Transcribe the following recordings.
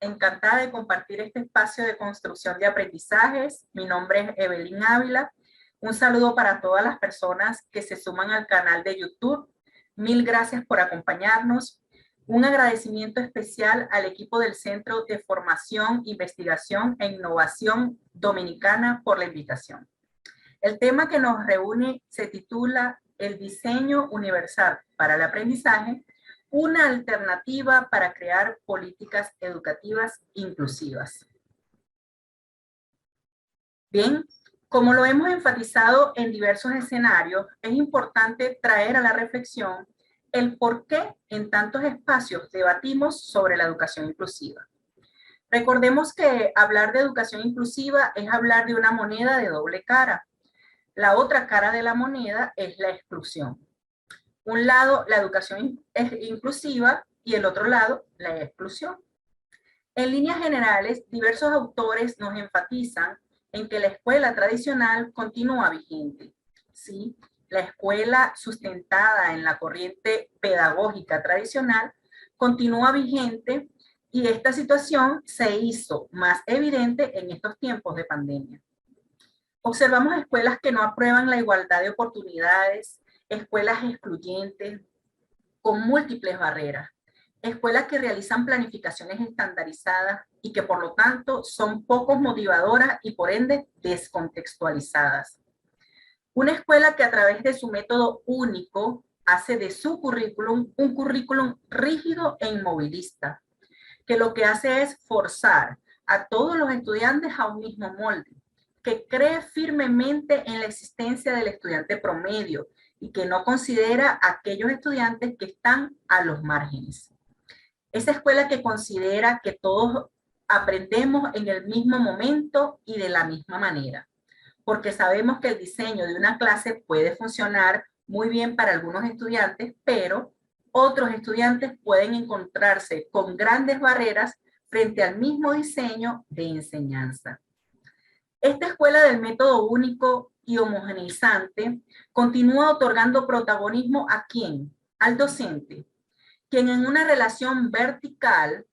encantada de compartir este espacio de construcción de aprendizajes. Mi nombre es Evelyn Ávila. Un saludo para todas las personas que se suman al canal de YouTube. Mil gracias por acompañarnos. Un agradecimiento especial al equipo del Centro de Formación, Investigación e Innovación Dominicana por la invitación. El tema que nos reúne se titula El diseño universal para el aprendizaje, una alternativa para crear políticas educativas inclusivas. Bien, como lo hemos enfatizado en diversos escenarios, es importante traer a la reflexión el por qué en tantos espacios debatimos sobre la educación inclusiva. Recordemos que hablar de educación inclusiva es hablar de una moneda de doble cara. La otra cara de la moneda es la exclusión. Un lado, la educación es inclusiva y el otro lado, la exclusión. En líneas generales, diversos autores nos enfatizan en que la escuela tradicional continúa vigente. ¿Sí? La escuela sustentada en la corriente pedagógica tradicional continúa vigente y esta situación se hizo más evidente en estos tiempos de pandemia. Observamos escuelas que no aprueban la igualdad de oportunidades, escuelas excluyentes, con múltiples barreras, escuelas que realizan planificaciones estandarizadas y que por lo tanto son poco motivadoras y por ende descontextualizadas. Una escuela que a través de su método único hace de su currículum un currículum rígido e inmovilista, que lo que hace es forzar a todos los estudiantes a un mismo molde, que cree firmemente en la existencia del estudiante promedio y que no considera a aquellos estudiantes que están a los márgenes. Esa escuela que considera que todos aprendemos en el mismo momento y de la misma manera, porque sabemos que el diseño de una clase puede funcionar muy bien para algunos estudiantes, pero otros estudiantes pueden encontrarse con grandes barreras frente al mismo diseño de enseñanza. Esta escuela del método único y homogeneizante continúa otorgando protagonismo ¿a quién? Al docente, quien en una relación vertical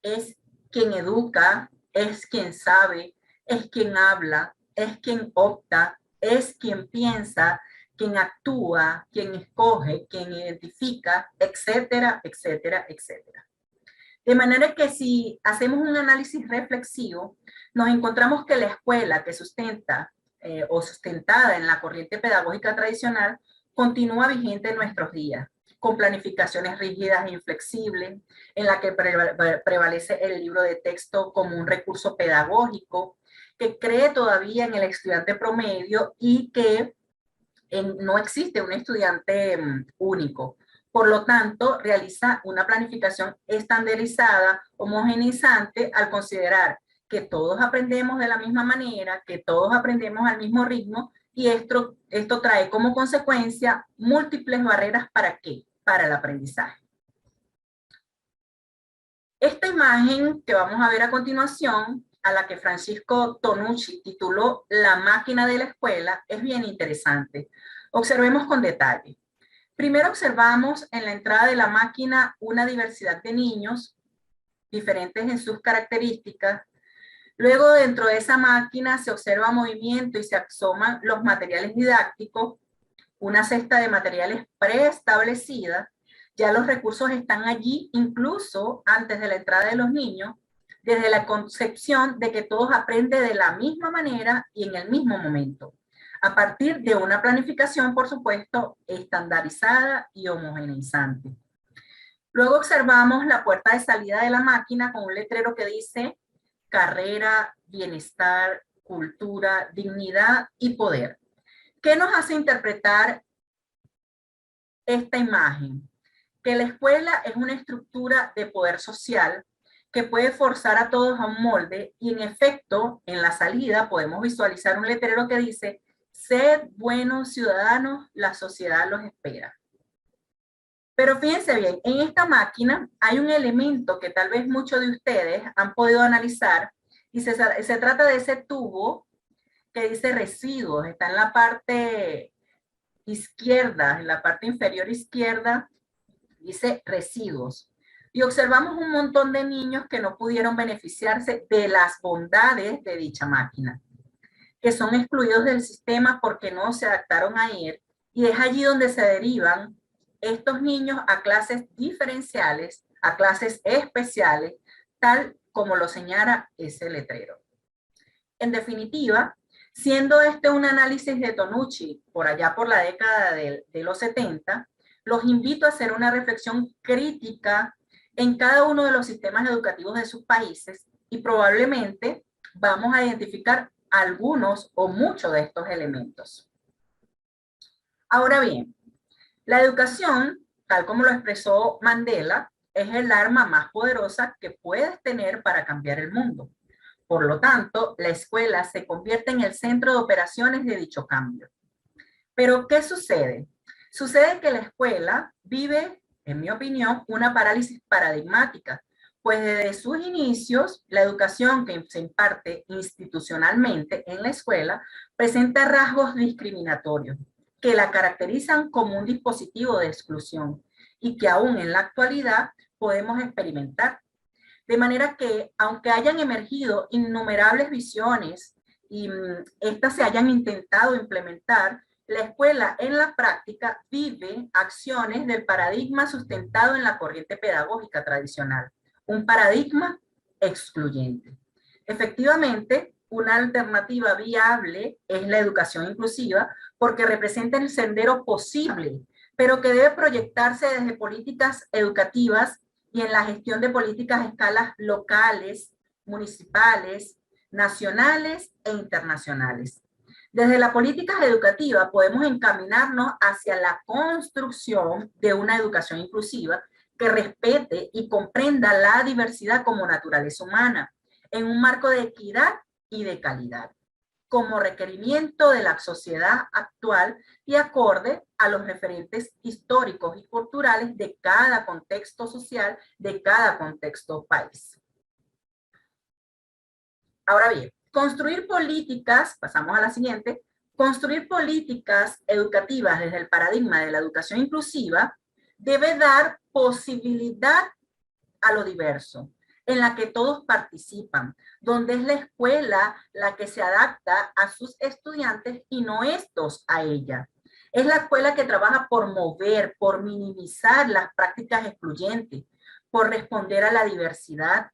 es quien educa, es quien sabe, es quien habla, es quien opta, es quien piensa, quien actúa, quien escoge, quien identifica, etcétera, etcétera, etcétera. De manera que si hacemos un análisis reflexivo, nos encontramos que la escuela que sustenta o sustentada en la corriente pedagógica tradicional continúa vigente en nuestros días, con planificaciones rígidas e inflexibles, en la que prevalece el libro de texto como un recurso pedagógico, que cree todavía en el estudiante promedio y que no existe un estudiante único. Por lo tanto, realiza una planificación estandarizada, homogeneizante, al considerar que todos aprendemos de la misma manera, que todos aprendemos al mismo ritmo, y esto trae como consecuencia múltiples barreras. ¿Para qué? Para el aprendizaje. Esta imagen que vamos a ver a continuación, a la que Francisco Tonucci tituló La máquina de la escuela, es bien interesante. Observemos con detalle. Primero observamos en la entrada de la máquina una diversidad de niños, diferentes en sus características. Luego, dentro de esa máquina se observa movimiento y se asoman los materiales didácticos, una cesta de materiales preestablecida. Ya los recursos están allí incluso antes de la entrada de los niños, desde la concepción de que todos aprenden de la misma manera y en el mismo momento, a partir de una planificación, por supuesto, estandarizada y homogeneizante. Luego observamos la puerta de salida de la máquina con un letrero que dice carrera, bienestar, cultura, dignidad y poder. ¿Qué nos hace interpretar esta imagen? Que la escuela es una estructura de poder social que puede forzar a todos a un molde y en efecto, en la salida podemos visualizar un letrero que dice sed buenos ciudadanos, la sociedad los espera. Pero fíjense bien, en esta máquina hay un elemento que tal vez muchos de ustedes han podido analizar y se trata de ese tubo que dice residuos, está en la parte izquierda, en la parte inferior izquierda, dice residuos. y observamos un montón de niños que no pudieron beneficiarse de las bondades de dicha máquina, que son excluidos del sistema porque no se adaptaron a él, y es allí donde se derivan estos niños a clases diferenciales, a clases especiales, tal como lo señala ese letrero. En definitiva, siendo este un análisis de Tonucci por allá por la década de los 70, los invito a hacer una reflexión crítica en cada uno de los sistemas educativos de sus países y probablemente vamos a identificar algunos o muchos de estos elementos. Ahora bien, la educación, tal como lo expresó Mandela, es el arma más poderosa que puedes tener para cambiar el mundo. Por lo tanto, la escuela se convierte en el centro de operaciones de dicho cambio. Pero, ¿qué sucede? Sucede que la escuela vive, en mi opinión, una parálisis paradigmática, pues desde sus inicios, la educación que se imparte institucionalmente en la escuela presenta rasgos discriminatorios que la caracterizan como un dispositivo de exclusión y que aún en la actualidad podemos experimentar. De manera que, aunque hayan emergido innumerables visiones y estas se hayan intentado implementar, la escuela en la práctica vive acciones del paradigma sustentado en la corriente pedagógica tradicional, un paradigma excluyente. Efectivamente, una alternativa viable es la educación inclusiva porque representa el sendero posible, pero que debe proyectarse desde políticas educativas y en la gestión de políticas a escalas locales, municipales, nacionales e internacionales. Desde la política educativa podemos encaminarnos hacia la construcción de una educación inclusiva que respete y comprenda la diversidad como naturaleza humana en un marco de equidad y de calidad, como requerimiento de la sociedad actual y acorde a los referentes históricos y culturales de cada contexto social, de cada contexto país. Ahora bien, construir políticas, pasamos a la siguiente, construir políticas educativas desde el paradigma de la educación inclusiva debe dar posibilidad a lo diverso, en la que todos participan, donde es la escuela la que se adapta a sus estudiantes y no estos a ella. Es la escuela que trabaja por mover, por minimizar las prácticas excluyentes, por responder a la diversidad.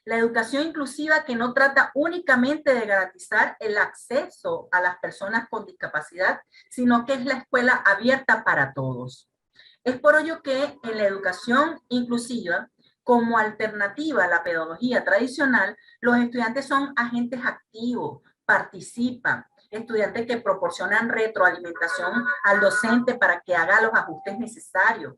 La educación inclusiva que no trata únicamente de garantizar el acceso a las personas con discapacidad, sino que es la escuela abierta para todos. Es por ello que en la educación inclusiva, como alternativa a la pedagogía tradicional, los estudiantes son agentes activos, participan, estudiantes que proporcionan retroalimentación al docente para que haga los ajustes necesarios.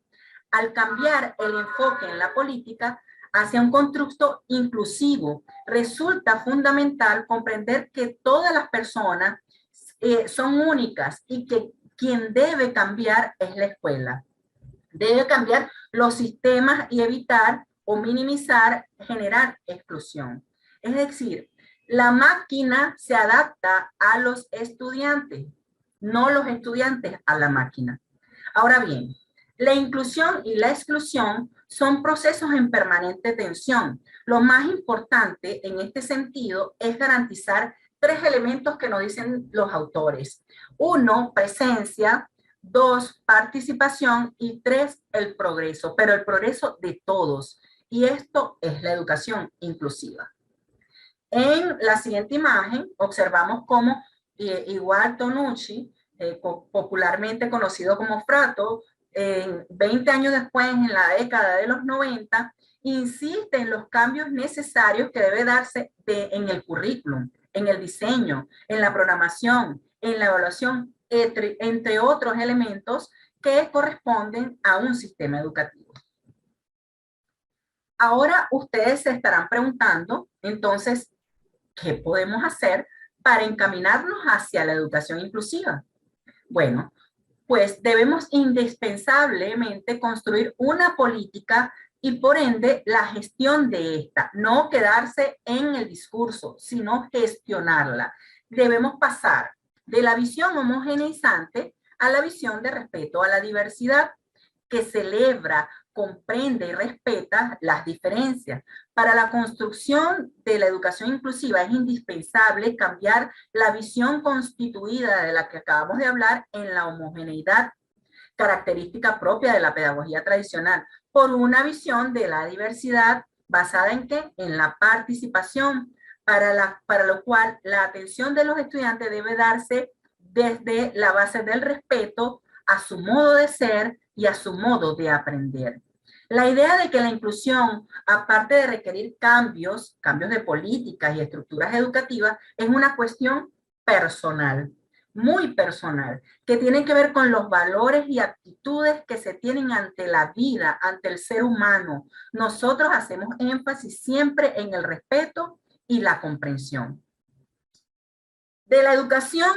Al cambiar el enfoque en la política hacia un constructo inclusivo, resulta fundamental comprender que todas las personas son únicas y que quien debe cambiar es la escuela. Debe cambiar los sistemas y evitar o minimizar, generar exclusión. Es decir, la máquina se adapta a los estudiantes, no los estudiantes a la máquina. Ahora bien, la inclusión y la exclusión son procesos en permanente tensión. Lo más importante en este sentido es garantizar tres elementos que nos dicen los autores. Uno, presencia. Dos, participación. Y tres, el progreso, pero el progreso de todos. Y esto es la educación inclusiva. En la siguiente imagen observamos cómo igual Tonucci, popularmente conocido como Frato, 20 años después, en la década de los 90, insiste en los cambios necesarios que debe darse en el currículum, en el diseño, en la programación, en la evaluación, entre otros elementos que corresponden a un sistema educativo. Ahora ustedes se estarán preguntando, entonces, ¿qué podemos hacer para encaminarnos hacia la educación inclusiva? Bueno, pues debemos indispensablemente construir una política y por ende la gestión de esta, no quedarse en el discurso, sino gestionarla. Debemos pasar de la visión homogeneizante a la visión de respeto a la diversidad, que celebra, comprende y respeta las diferencias. Para la construcción de la educación inclusiva es indispensable cambiar la visión constituida de la que acabamos de hablar en la homogeneidad, característica propia de la pedagogía tradicional, por una visión de la diversidad basada en ¿qué? En la participación, para lo cual la atención de los estudiantes debe darse desde la base del respeto a su modo de ser y a su modo de aprender. La idea de que la inclusión, aparte de requerir cambios de políticas y estructuras educativas, es una cuestión personal, muy personal, que tiene que ver con los valores y actitudes que se tienen ante la vida, ante el ser humano. Nosotros hacemos énfasis siempre en el respeto y la comprensión. De la educación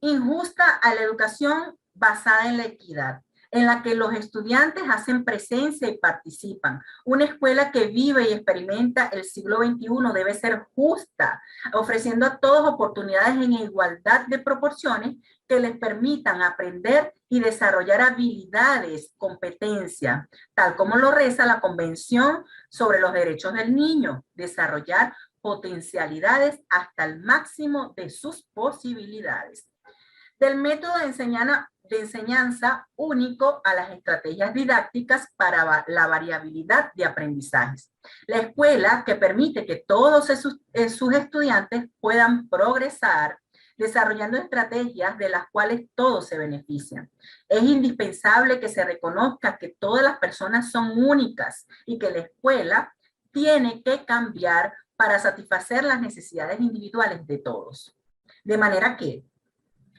injusta a la educación basada en la equidad, en la que los estudiantes hacen presencia y participan. Una escuela que vive y experimenta el siglo XXI debe ser justa, ofreciendo a todos oportunidades en igualdad de proporciones que les permitan aprender y desarrollar habilidades, competencias, tal como lo reza la Convención sobre los Derechos del Niño, desarrollar potencialidades hasta el máximo de sus posibilidades. Del método de enseñanza único a las estrategias didácticas para la variabilidad de aprendizajes. La escuela que permite que todos sus estudiantes puedan progresar desarrollando estrategias de las cuales todos se benefician. Es indispensable que se reconozca que todas las personas son únicas y que la escuela tiene que cambiar para satisfacer las necesidades individuales de todos. De manera que,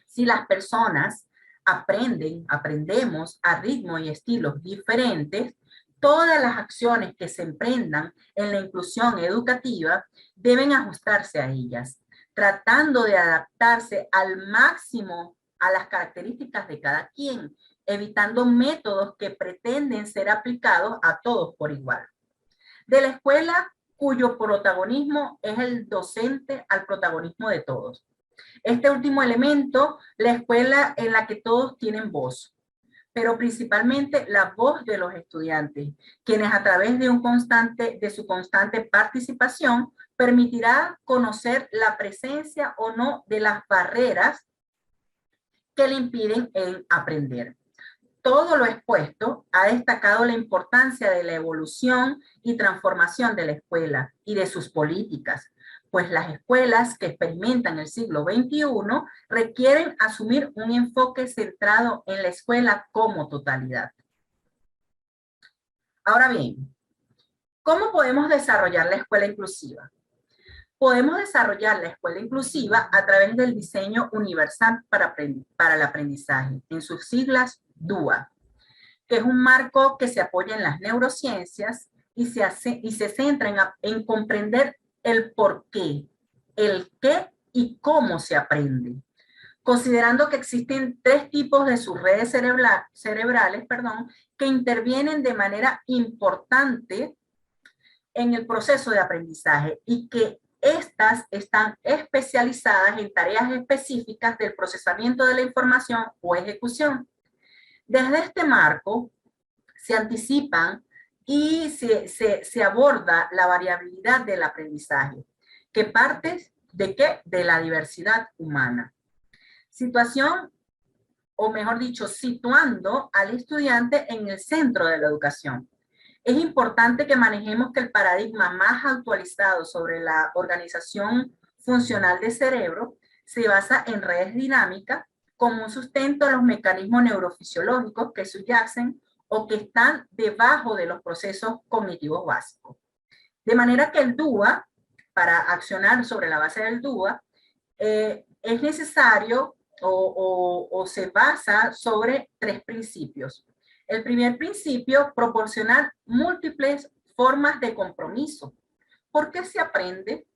si las personas aprendemos a ritmos y estilos diferentes, todas las acciones que se emprendan en la inclusión educativa deben ajustarse a ellas, tratando de adaptarse al máximo a las características de cada quien, evitando métodos que pretenden ser aplicados a todos por igual. De la escuela cuyo protagonismo es el docente al protagonismo de todos. Este último elemento, la escuela en la que todos tienen voz, pero principalmente la voz de los estudiantes, quienes a través de su constante participación permitirá conocer la presencia o no de las barreras que le impiden aprender. Todo lo expuesto ha destacado la importancia de la evolución y transformación de la escuela y de sus políticas, pues las escuelas que experimentan el siglo XXI requieren asumir un enfoque centrado en la escuela como totalidad. Ahora bien, ¿cómo podemos desarrollar la escuela inclusiva? Podemos desarrollar la escuela inclusiva a través del diseño universal para el aprendizaje, en sus siglas DUA, que es un marco que se apoya en las neurociencias y se centra en comprender el por qué, el qué y cómo se aprende. Considerando que existen 3 tipos de sus redes cerebrales, que intervienen de manera importante en el proceso de aprendizaje y que estas están especializadas en tareas específicas del procesamiento de la información o ejecución. Desde este marco se anticipan y se aborda la variabilidad del aprendizaje, que parte de ¿qué? De la diversidad humana. Situación, o mejor dicho, situando al estudiante en el centro de la educación. Es importante que manejemos que el paradigma más actualizado sobre la organización funcional del cerebro se basa en redes dinámicas como un sustento a los mecanismos neurofisiológicos que subyacen o que están debajo de los procesos cognitivos básicos. De manera que el DUA, para accionar sobre la base del DUA, es necesario o se basa sobre 3 principios. El primer principio, proporcionar múltiples formas de compromiso. ¿Por qué se aprende?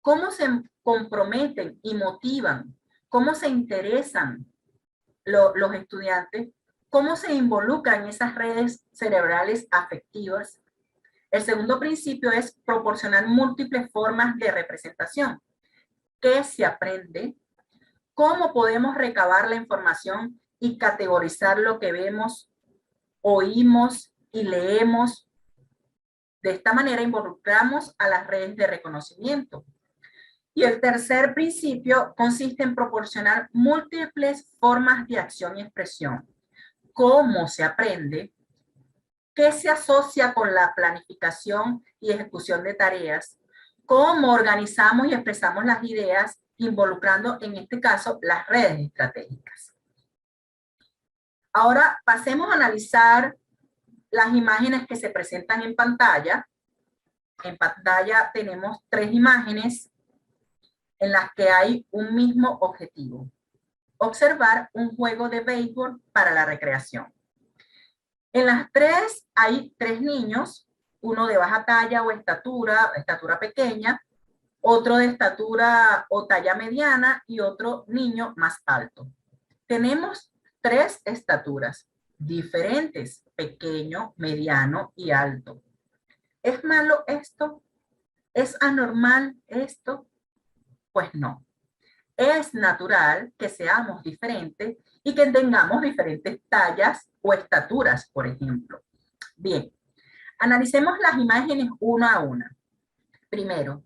¿Cómo se comprometen y motivan? ¿Cómo se interesan los estudiantes? ¿Cómo se involucran en esas redes cerebrales afectivas? El segundo principio es proporcionar múltiples formas de representación. ¿Qué se aprende? ¿Cómo podemos recabar la información y categorizar lo que vemos, oímos y leemos. De esta manera involucramos a las redes de reconocimiento. Y el tercer principio consiste en proporcionar múltiples formas de acción y expresión. ¿Cómo se aprende? ¿Qué se asocia con la planificación y ejecución de tareas? ¿Cómo organizamos y expresamos las ideas, involucrando en este caso las redes estratégicas? Ahora pasemos a analizar las imágenes que se presentan en pantalla. En pantalla tenemos 3 imágenes en las que hay un mismo objetivo: observar un juego de béisbol para la recreación. En las 3 hay 3 niños, uno de baja talla o estatura pequeña, otro de estatura o talla mediana y otro niño más alto. Tenemos 3 estaturas diferentes: pequeño, mediano y alto. ¿Es malo esto? ¿Es anormal esto? Pues no. Es natural que seamos diferentes y que tengamos diferentes tallas o estaturas, por ejemplo. Bien, analicemos las imágenes una a una. Primero,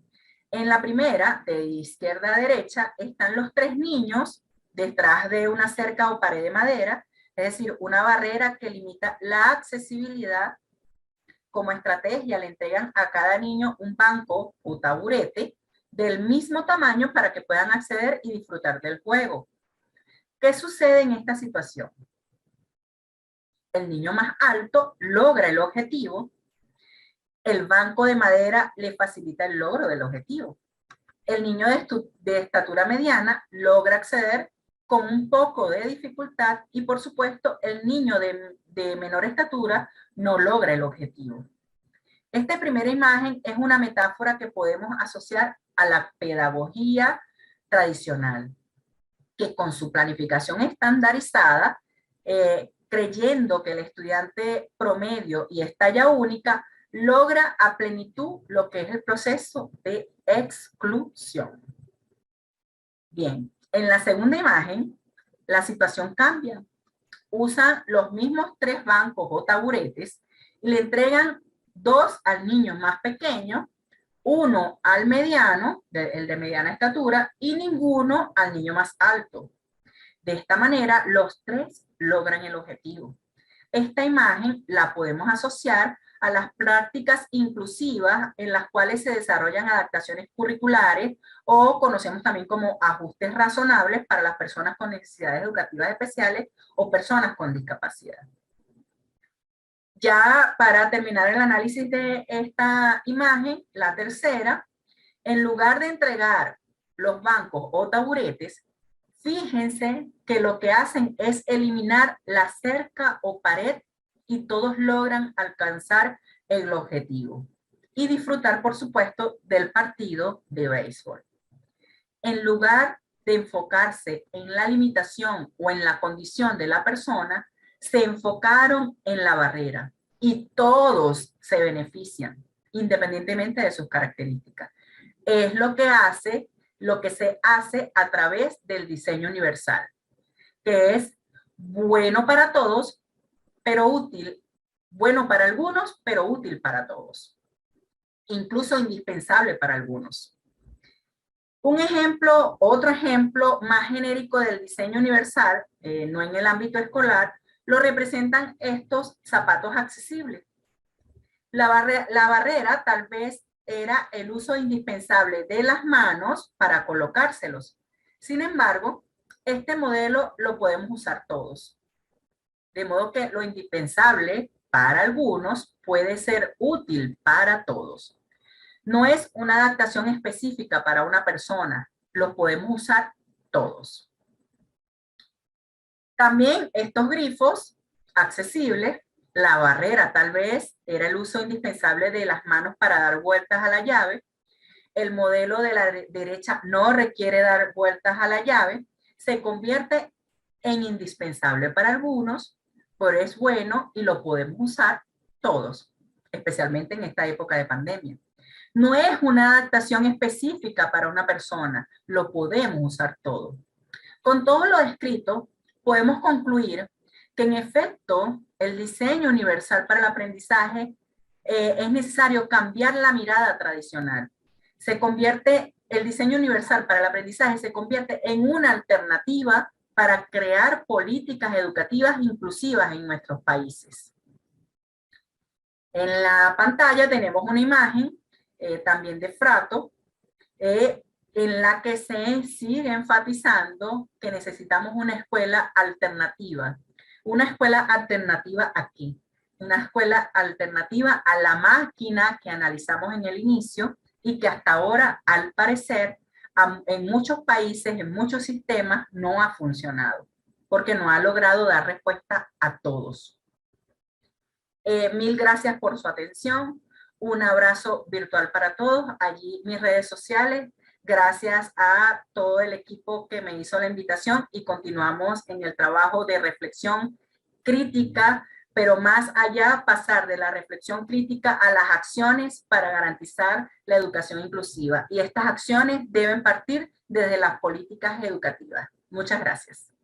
en la primera, de izquierda a derecha, están los 3 niños detrás de una cerca o pared de madera, es decir, una barrera que limita la accesibilidad. Como estrategia, le entregan a cada niño un banco o taburete del mismo tamaño para que puedan acceder y disfrutar del juego. ¿Qué sucede en esta situación? El niño más alto logra el objetivo, el banco de madera le facilita el logro del objetivo. El niño de estatura mediana logra acceder con un poco de dificultad y, por supuesto, el niño de menor estatura no logra el objetivo. Esta primera imagen es una metáfora que podemos asociar a la pedagogía tradicional, que con su planificación estandarizada, creyendo que el estudiante promedio y es talla única, logra a plenitud lo que es el proceso de exclusión. Bien, en la segunda imagen, la situación cambia. Usan los mismos 3 bancos o taburetes y le entregan 2 al niño más pequeño, 1 al mediano, el de mediana estatura, y ninguno al niño más alto. De esta manera, los 3 logran el objetivo. Esta imagen la podemos asociar a las prácticas inclusivas en las cuales se desarrollan adaptaciones curriculares o conocemos también como ajustes razonables para las personas con necesidades educativas especiales o personas con discapacidad. Ya para terminar el análisis de esta imagen, la tercera, en lugar de entregar los bancos o taburetes, fíjense que lo que hacen es eliminar la cerca o pared y todos logran alcanzar el objetivo y disfrutar, por supuesto, del partido de béisbol. En lugar de enfocarse en la limitación o en la condición de la persona, se enfocaron en la barrera y todos se benefician, independientemente de sus características. Es lo que se hace a través del diseño universal, que es bueno para todos, pero útil, bueno para algunos, pero útil para todos, incluso indispensable para algunos. Un ejemplo, otro ejemplo más genérico del diseño universal, no en el ámbito escolar, lo representan estos zapatos accesibles. La barrera tal vez era el uso indispensable de las manos para colocárselos. Sin embargo, este modelo lo podemos usar todos. De modo que lo indispensable para algunos puede ser útil para todos. No es una adaptación específica para una persona, lo podemos usar todos. También estos grifos accesibles, la barrera tal vez era el uso indispensable de las manos para dar vueltas a la llave. El modelo de la derecha no requiere dar vueltas a la llave, se convierte en indispensable para algunos, pero es bueno y lo podemos usar todos, especialmente en esta época de pandemia. No es una adaptación específica para una persona, lo podemos usar todo. Con todo lo descrito, podemos concluir que en efecto el diseño universal para el aprendizaje es necesario cambiar la mirada tradicional. El diseño universal para el aprendizaje se convierte en una alternativa para crear políticas educativas inclusivas en nuestros países. En la pantalla tenemos una imagen también de Frato, en la que se sigue enfatizando que necesitamos una escuela alternativa. Una escuela alternativa aquí. Una escuela alternativa a la máquina que analizamos en el inicio y que hasta ahora, al parecer, en muchos países, en muchos sistemas, no ha funcionado, porque no ha logrado dar respuesta a todos. Mil gracias por su atención. Un abrazo virtual para todos. Allí mis redes sociales. Gracias a todo el equipo que me hizo la invitación y continuamos en el trabajo de reflexión crítica, pero más allá, pasar de la reflexión crítica a las acciones para garantizar la educación inclusiva. Y estas acciones deben partir desde las políticas educativas. Muchas gracias.